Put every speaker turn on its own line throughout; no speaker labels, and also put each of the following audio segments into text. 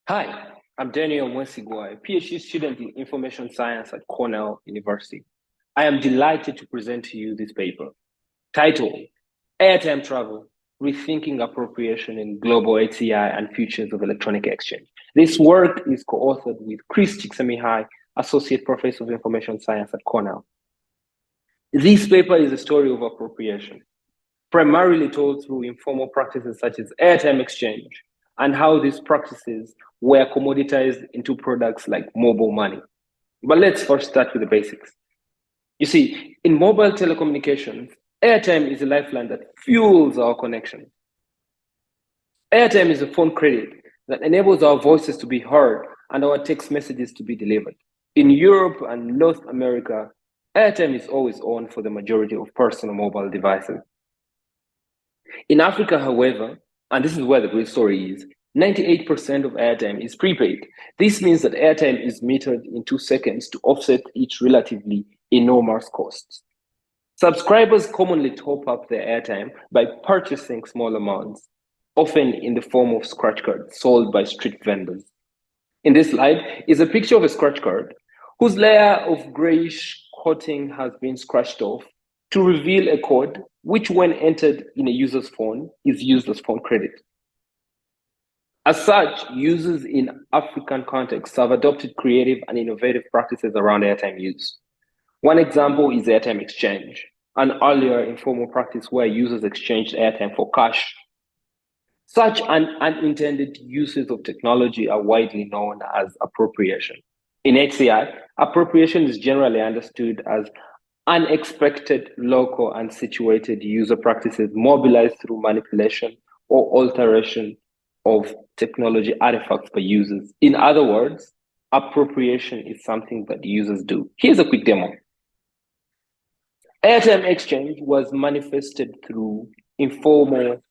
Hi, I'm Daniel Mwesigwa, a PhD student in information science at Cornell University. I am delighted to present to you this paper titled Airtime Travel, Rethinking Appropriation in Global HCI and Futures of Electronic Exchange. This work is co-authored with Csikszentmihalyi, Associate Professor of Information Science at Cornell. This paper is a story of appropriation, primarily told through informal practices such as airtime exchange and how these practices were commoditized into products like mobile money. But let's first start with the basics. You see, in mobile telecommunications, airtime is a lifeline that fuels our connection. Airtime is a phone credit that enables our voices to be heard and our text messages to be delivered. In Europe and North America, airtime is always on for the majority of personal mobile devices. In Africa, however, and this is where the great story is, 98% of airtime is prepaid. This means that airtime is metered in 2 seconds to offset its relatively enormous costs. Subscribers commonly top up their airtime by purchasing small amounts, often in the form of scratch cards sold by street vendors. In this slide is a picture of a scratch card whose layer of grayish coating has been scratched off to reveal a code which, when entered in a user's phone, is used as phone credit. As such, users in African contexts have adopted creative and innovative practices around airtime use. One example is airtime exchange, an earlier informal practice where users exchanged airtime for cash. Such unintended uses of technology are widely known as appropriation. In HCI, appropriation is generally understood as unexpected, local, and situated user practices mobilized through manipulation or alteration of technology artifacts by users. In other words, appropriation is something that users do. Here's a quick demo. Airtime exchange was manifested through informal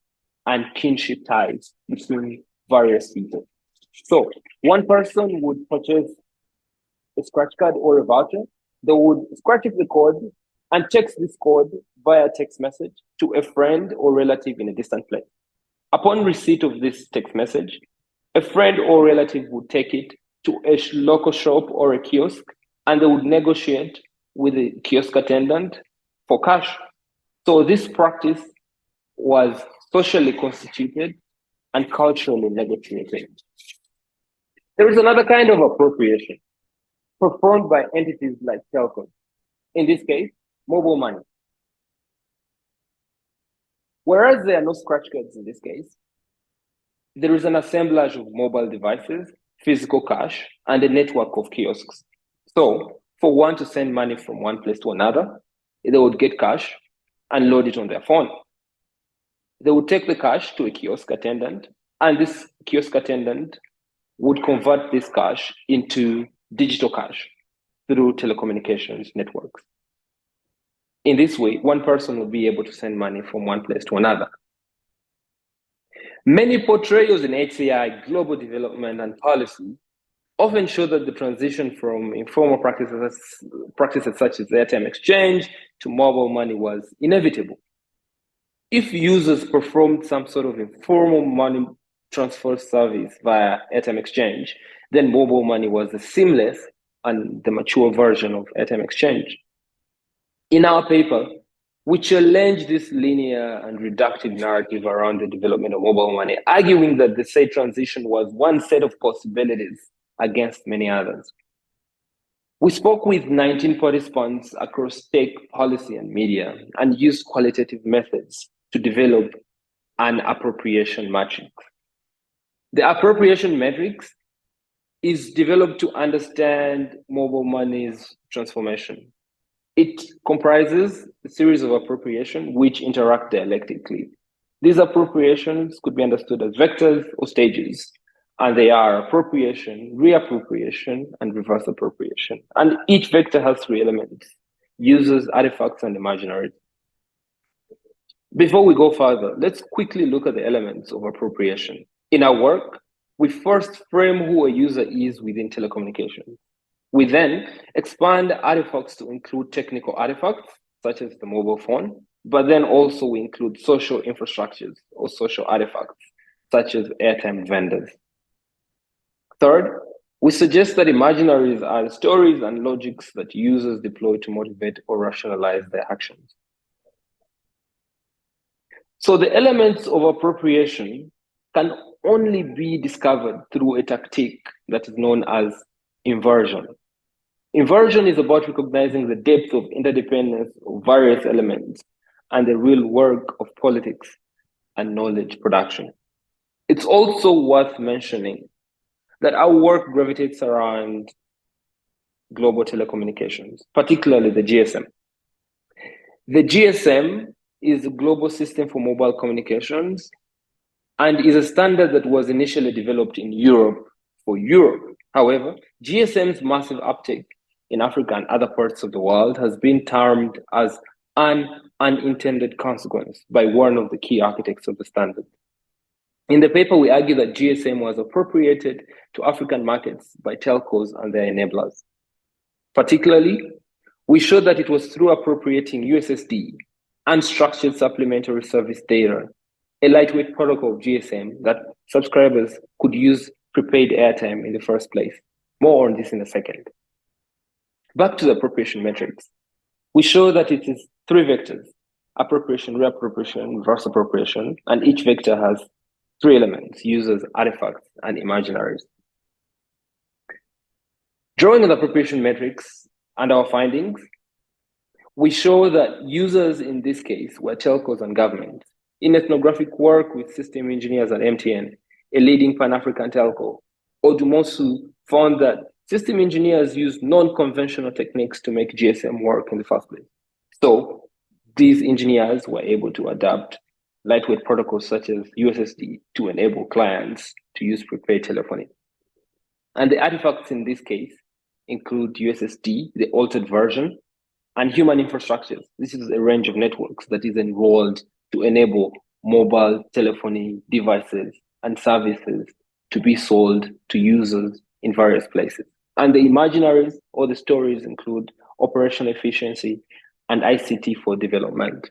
and kinship ties between various people. So one person would purchase a scratch card or a voucher. They would scratch the code and text this code via text message to a friend or relative in a distant place. Upon receipt of this text message, a friend or relative would take it to a local shop or a kiosk, and they would negotiate with the kiosk attendant for cash. So this practice was socially constituted and culturally negotiated. There is another kind of appropriation performed by entities like telcos. In this case, mobile money. Whereas there are no scratch cards in this case, there is an assemblage of mobile devices, physical cash, and a network of kiosks. So for one to send money from one place to another, they would get cash and load it on their phone. They would take the cash to a kiosk attendant, and this kiosk attendant would convert this cash into digital cash through telecommunications networks. In this way, one person will be able to send money from one place to another. Many portrayals in HCI, global development, and policy often show that the transition from informal practices such as airtime exchange to mobile money was inevitable. If users performed some sort of informal money transfer service via airtime exchange, then mobile money was the seamless and the mature version of airtime exchange. In our paper, we challenge this linear and reductive narrative around the development of mobile money, arguing that the said transition was one set of possibilities against many others. We spoke with 19 participants across tech, policy, and media, and used qualitative methods to develop an appropriation matrix. The appropriation matrix is developed to understand mobile money's transformation. It comprises a series of appropriation which interact dialectically. These appropriations could be understood as vectors or stages, and they are appropriation, reappropriation, and reverse appropriation. And each vector has 3 elements: users, artifacts, and imaginaries. Before we go further, let's quickly look at the elements of appropriation. In our work, we first frame who a user is within telecommunications. We then expand artifacts to include technical artifacts, such as the mobile phone, but then also we include social infrastructures or social artifacts, such as airtime vendors. Third, we suggest that imaginaries are stories and logics that users deploy to motivate or rationalize their actions. So the elements of appropriation can only be discovered through a tactic that is known as inversion. Inversion is about recognizing the depth of interdependence of various elements and the real work of politics and knowledge production. It's also worth mentioning that our work gravitates around global telecommunications, particularly the GSM. The GSM is a global system for mobile communications and is a standard that was initially developed in Europe for Europe. However, GSM's massive uptake in Africa and other parts of the world has been termed as an unintended consequence by one of the key architects of the standard. In the paper, we argue that GSM was appropriated to African markets by telcos and their enablers. Particularly, we showed that it was through appropriating USSD, unstructured supplementary service data, a lightweight protocol of GSM, that subscribers could use prepaid airtime in the first place. More on this in a second. Back to the appropriation metrics. We show that it is 3 vectors: appropriation, reappropriation, reverse appropriation, and each vector has 3 elements: users, artifacts, and imaginaries. Drawing on the appropriation metrics and our findings, we show that users in this case were telcos and governments. In ethnographic work with system engineers at MTN, a leading Pan-African telco, Odumosu found that system engineers use non-conventional techniques to make GSM work in the first place. So these engineers were able to adapt lightweight protocols such as USSD to enable clients to use prepaid telephony. And the artifacts in this case include USSD, the altered version, and human infrastructures. This is a range of networks that is enrolled to enable mobile telephony devices and services to be sold to users in various places. And the imaginaries or the stories include operational efficiency and ICT for development.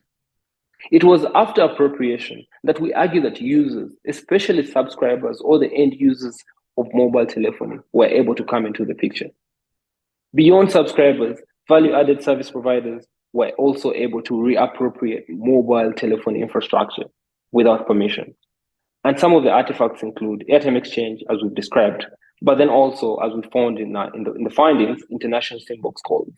It was after appropriation that we argue that users, especially subscribers or the end users of mobile telephony, were able to come into the picture. Beyond subscribers, value-added service providers were also able to reappropriate mobile telephony infrastructure without permission. And some of the artifacts include airtime exchange, as we've described, but then also, as we found in the findings, international sandbox calls.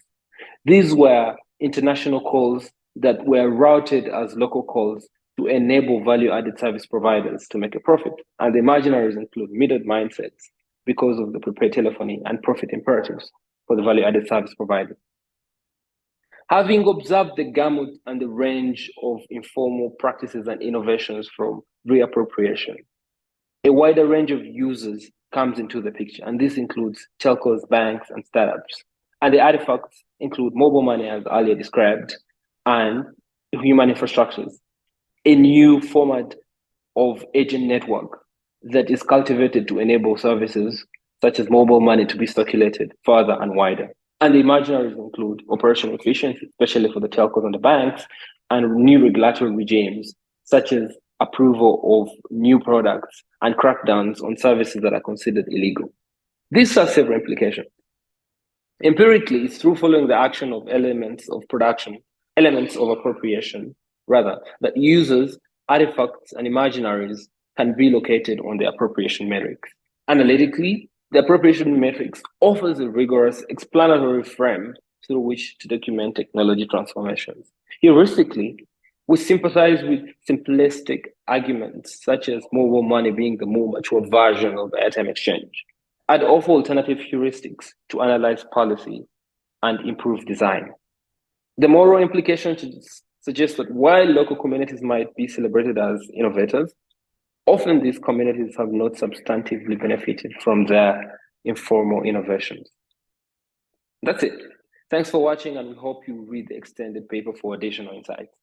These were international calls that were routed as local calls to enable value-added service providers to make a profit. And the imaginaries include middle mindsets because of the prepaid telephony and profit imperatives for the value-added service provider. Having observed the gamut and the range of informal practices and innovations from reappropriation, a wider range of users comes into the picture, and this includes telcos, banks, and startups. And the artifacts include mobile money, as earlier described, and human infrastructures, a new format of agent network that is cultivated to enable services such as mobile money to be circulated further and wider. And the imaginaries include operational efficiency, especially for the telcos and the banks, and new regulatory regimes, such as approval of new products and crackdowns on services that are considered illegal. These are several implications. Empirically, it's through following the action of elements of production, elements of appropriation, rather, that users, artifacts, and imaginaries can be located on the appropriation metrics. Analytically, the appropriation metrics offers a rigorous explanatory frame through which to document technology transformations. Heuristically, we sympathize with simplistic arguments such as mobile money being the more mature version of airtime exchange, and offer alternative heuristics to analyze policy and improve design. The moral implications suggest that while local communities might be celebrated as innovators, often these communities have not substantively benefited from their informal innovations. That's it. Thanks for watching, and we hope you read the extended paper for additional insights.